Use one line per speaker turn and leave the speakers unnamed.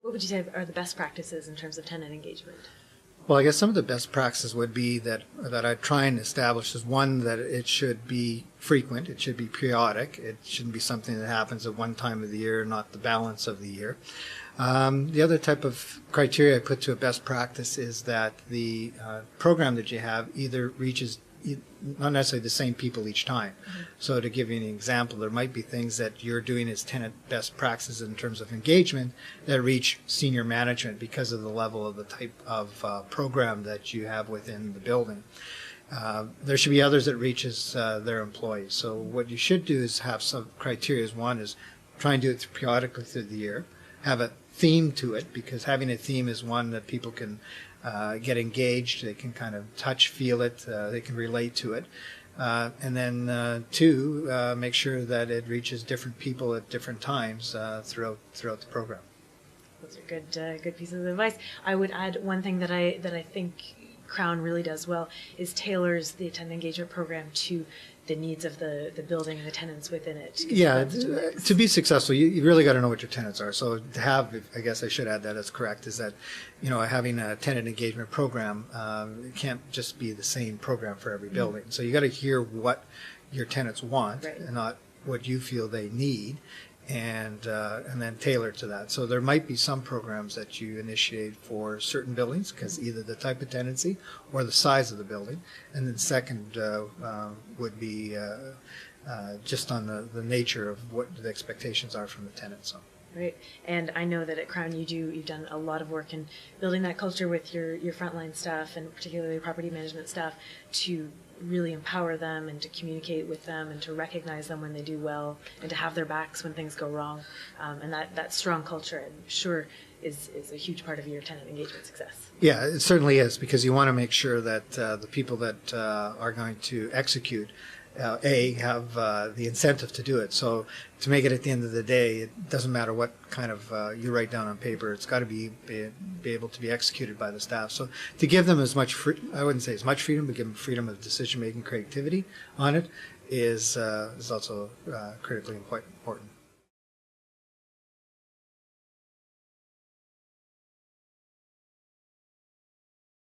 What would you say are the best practices in terms of tenant engagement?
Well, I guess some of the best practices would be that I try and establish is one, that it should be frequent, it should be periodic, it shouldn't be something that happens at one time of the year, not the balance of the year. The other type of criteria I put to a best practice is that the program that you have either reaches not necessarily the same people each time. Mm-hmm. So to give you an example, there might be things that you're doing as tenant best practices in terms of engagement that reach senior management because of the level of the type of program that you have within the building. There should be others that reaches their employees. So what you should do is have some criteria. One is try and do it periodically through the year. Have a theme to it, because having a theme is one that people can get engaged, they can kind of touch, feel it, they can relate to it. And then two, make sure that it reaches different people at different times throughout the program.
Those are good pieces of advice. I would add one thing that I think Crown really does well is tailors the attendant engagement program to the needs of the building and the tenants within it.
Yeah, to be successful, you really got to know what your tenants are. So to have, I guess I should add that as correct, is that, having a tenant engagement program, it can't just be the same program for every building. Mm-hmm. So you got to hear what your tenants want, right, and not what you feel they need, and then tailor to that. So there might be some programs that you initiate for certain buildings because either the type of tenancy or the size of the building, and then second would be just on the nature of what the expectations are from the tenant. So.
Right, and I know that at Crown you've done a lot of work in building that culture with your frontline staff and particularly property management staff to really empower them and to communicate with them and to recognize them when they do well and to have their backs when things go wrong. And that strong culture, I'm sure, is a huge part of your tenant engagement success.
Yeah, it certainly is, because you want to make sure that the people that are going to execute have the incentive to do it. So to make it at the end of the day, it doesn't matter what kind of you write down on paper. It's got to be able to be executed by the staff. So to give them as much I wouldn't say as much freedom, but give them freedom of decision-making, creativity on it is also critically important.